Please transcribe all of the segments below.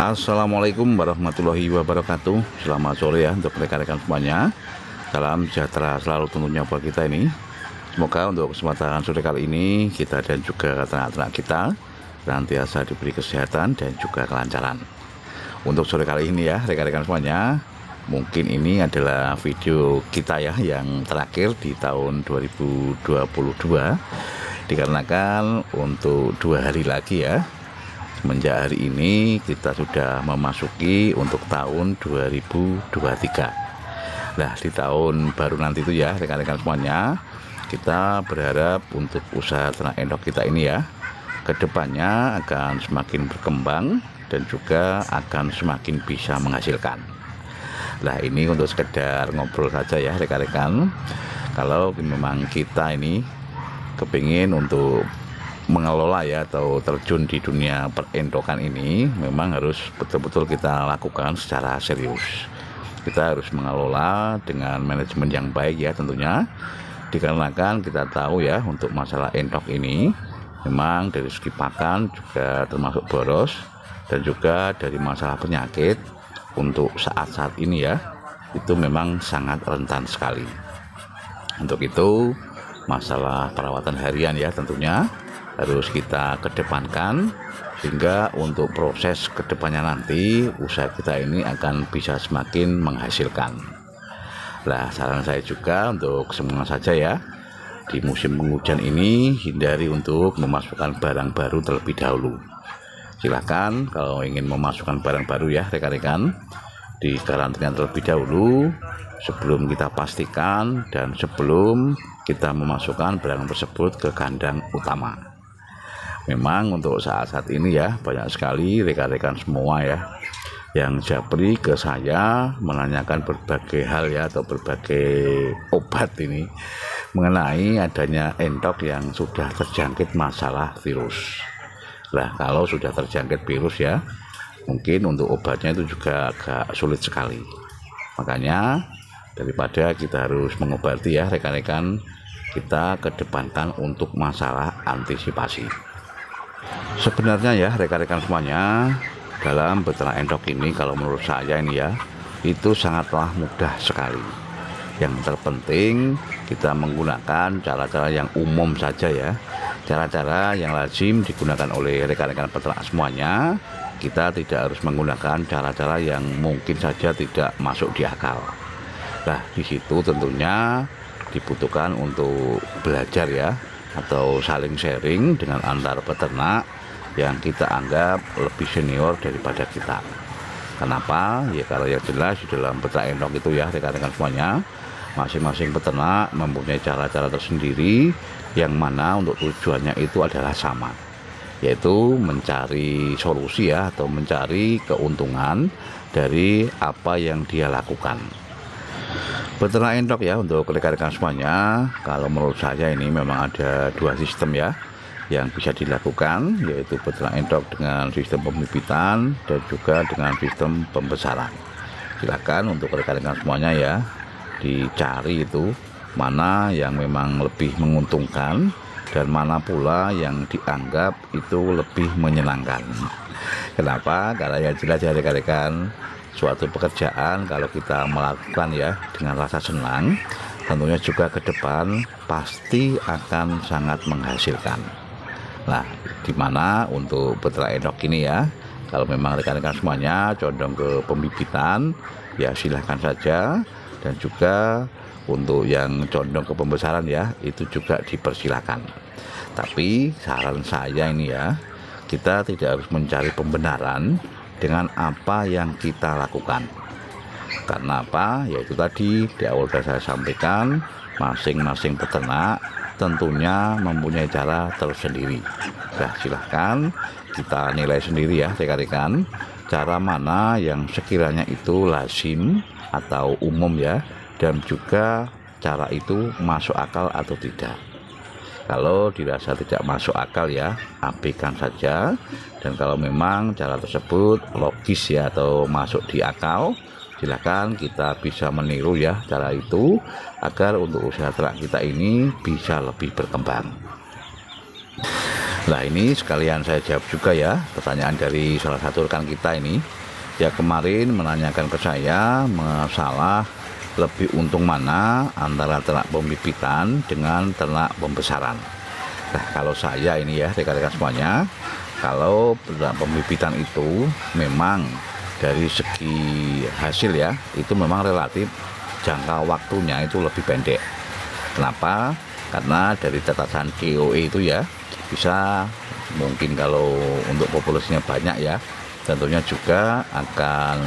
Assalamualaikum warahmatullahi wabarakatuh. Selamat sore ya untuk rekan-rekan semuanya. Salam sejahtera selalu tentunya buat kita ini. Semoga untuk kesempatan sore kali ini kita dan juga ternak-ternak kita senantiasa diberi kesehatan dan juga kelancaran. Untuk sore kali ini ya rekan-rekan semuanya, mungkin ini adalah video kita ya yang terakhir di tahun 2022, dikarenakan untuk 2 hari lagi ya, semenjak hari ini kita sudah memasuki untuk tahun 2023. Nah, di tahun baru nanti itu ya rekan-rekan semuanya, kita berharap untuk usaha ternak endok kita ini ya, kedepannya akan semakin berkembang dan juga akan semakin bisa menghasilkan. Nah, ini untuk sekedar ngobrol saja ya rekan-rekan. Kalau memang kita ini kepingin untuk mengelola ya atau terjun di dunia perendokan ini, memang harus betul-betul kita lakukan secara serius. Kita harus mengelola dengan manajemen yang baik ya tentunya, dikarenakan kita tahu ya untuk masalah endok ini memang dari segi pakan juga termasuk boros, dan juga dari masalah penyakit untuk saat-saat ini ya itu memang sangat rentan sekali. Untuk itu masalah perawatan harian ya tentunya harus kita kedepankan, sehingga untuk proses kedepannya nanti usaha kita ini akan bisa semakin menghasilkan. Nah, saran saya juga untuk semua saja ya, di musim penghujan ini hindari untuk memasukkan barang baru terlebih dahulu. Silahkan kalau ingin memasukkan barang baru ya rekan-rekan, di karantina terlebih dahulu sebelum kita pastikan dan sebelum kita memasukkan barang tersebut ke kandang utama. Memang untuk saat-saat ini ya banyak sekali rekan-rekan semua ya yang japri ke saya menanyakan berbagai hal ya atau berbagai obat ini mengenai adanya endok yang sudah terjangkit masalah virus. Nah, kalau sudah terjangkit virus ya mungkin untuk obatnya itu juga agak sulit sekali. Makanya daripada kita harus mengobati ya rekan-rekan, kita kedepankan untuk masalah antisipasi. Sebenarnya ya rekan-rekan semuanya, dalam beternak endok ini kalau menurut saya ini ya itu sangatlah mudah sekali. Yang terpenting kita menggunakan cara-cara yang umum saja ya, cara-cara yang lazim digunakan oleh rekan-rekan peternak semuanya. Kita tidak harus menggunakan cara-cara yang mungkin saja tidak masuk di akal. Nah, di situ tentunya dibutuhkan untuk belajar ya, atau saling sharing dengan antar peternak yang kita anggap lebih senior daripada kita. Kenapa? Ya kalau yang jelas di dalam peternak endok itu ya rekan-rekan semuanya, masing-masing peternak mempunyai cara-cara tersendiri yang mana untuk tujuannya itu adalah sama, yaitu mencari solusi ya atau mencari keuntungan dari apa yang dia lakukan. Peternak endok ya untuk rekan-rekan semuanya, kalau menurut saya ini memang ada 2 sistem ya yang bisa dilakukan, yaitu peternak endok dengan sistem pembibitan dan juga dengan sistem pembesaran. Silakan untuk rekan-rekan semuanya ya dicari itu mana yang memang lebih menguntungkan dan mana pula yang dianggap itu lebih menyenangkan. Kenapa? Karena yang jelas ya rekan-rekan, suatu pekerjaan kalau kita melakukan ya dengan rasa senang, tentunya juga ke depan pasti akan sangat menghasilkan. Nah, dimana untuk peternak endok ini ya, kalau memang rekan-rekan semuanya condong ke pembibitan ya silahkan saja, dan juga untuk yang condong ke pembesaran ya itu juga dipersilakan. Tapi saran saya ini ya, kita tidak harus mencari pembenaran dengan apa yang kita lakukan. Karena apa? Yaitu tadi di awal saya sampaikan, masing-masing peternak tentunya mempunyai cara tersendiri. Nah, silahkan kita nilai sendiri ya rekan-rekan, cara mana yang sekiranya itu lazim atau umum ya, dan juga cara itu masuk akal atau tidak. Kalau dirasa tidak masuk akal ya abaikan saja, dan kalau memang cara tersebut logis ya atau masuk di akal, silakan kita bisa meniru ya cara itu agar untuk usaha ternak kita ini bisa lebih berkembang. Nah, ini sekalian saya jawab juga ya pertanyaan dari salah satu rekan kita ini. Ya, kemarin menanyakan ke saya masalah lebih untung mana antara ternak pembibitan dengan ternak pembesaran. Nah, kalau saya ini ya rekan-rekan semuanya, kalau ternak pembibitan itu memang dari segi hasil ya, itu memang relatif jangka waktunya itu lebih pendek. Kenapa? Karena dari catatan DOE itu ya, bisa mungkin kalau untuk populasinya banyak ya, tentunya juga akan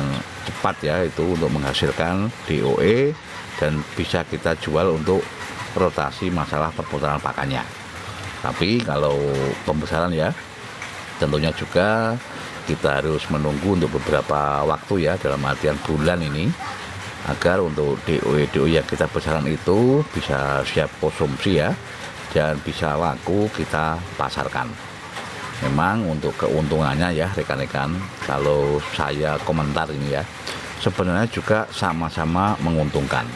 cepat ya itu untuk menghasilkan DOE dan bisa kita jual untuk rotasi masalah perputaran pakannya. Tapi kalau pembesaran ya, tentunya juga kita harus menunggu untuk beberapa waktu ya, dalam artian bulan ini, agar untuk DOE yang kita besaran itu bisa siap konsumsi ya, dan bisa laku kita pasarkan. Memang untuk keuntungannya ya rekan-rekan, kalau saya komentar ini ya, sebenarnya juga sama-sama menguntungkan,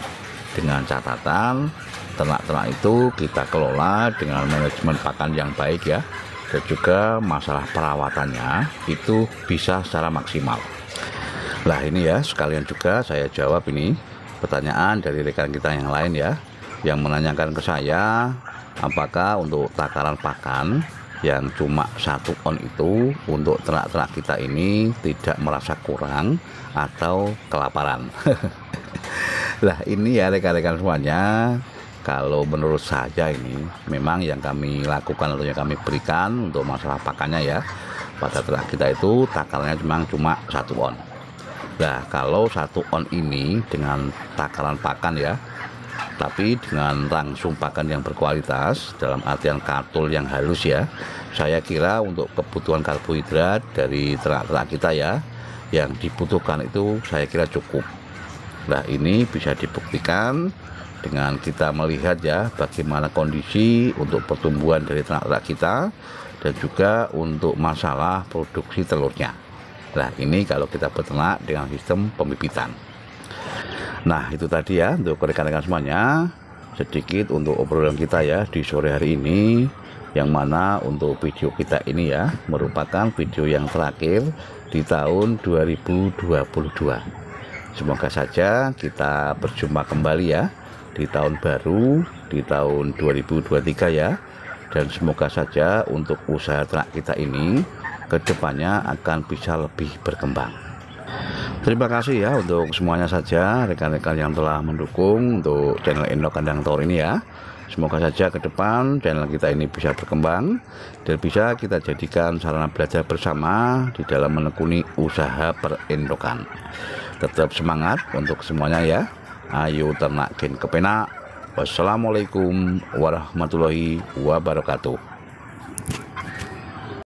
dengan catatan ternak-ternak itu kita kelola dengan manajemen pakan yang baik ya, dan juga masalah perawatannya itu bisa secara maksimal. Lah ini ya sekalian juga saya jawab ini pertanyaan dari rekan kita yang lain ya, yang menanyakan ke saya apakah untuk takaran pakan yang cuma 1 on itu untuk ternak-ternak kita ini tidak merasa kurang atau kelaparan. Lah ini ya rekan-rekan semuanya, kalau menurut saya ini memang yang kami lakukan atau yang kami berikan untuk masalah pakannya ya, pada ternak kita itu takarannya cuma 1 on. Nah, kalau 1 on ini dengan takaran pakan ya, tapi dengan langsung pakan yang berkualitas, dalam artian katul yang halus ya, saya kira untuk kebutuhan karbohidrat dari ternak-ternak kita ya, yang dibutuhkan itu saya kira cukup. Nah, ini bisa dibuktikan dengan kita melihat ya bagaimana kondisi untuk pertumbuhan dari ternak-ternak kita, dan juga untuk masalah produksi telurnya. Nah, ini kalau kita beternak dengan sistem pembibitan. Nah, itu tadi ya untuk rekan-rekan semuanya, sedikit untuk obrolan kita ya di sore hari ini, yang mana untuk video kita ini ya merupakan video yang terakhir di tahun 2022. Semoga saja kita berjumpa kembali ya di tahun baru, di tahun 2023 ya, dan semoga saja untuk usaha ternak kita ini kedepannya akan bisa lebih berkembang. Terima kasih ya untuk semuanya saja rekan-rekan yang telah mendukung untuk channel Endok Kandang Tawar ini ya. Semoga saja ke depan channel kita ini bisa berkembang dan bisa kita jadikan sarana belajar bersama di dalam menekuni usaha perendokan. Tetap semangat untuk semuanya ya. Ayo ternak gen kepenak. Wassalamualaikum warahmatullahi wabarakatuh.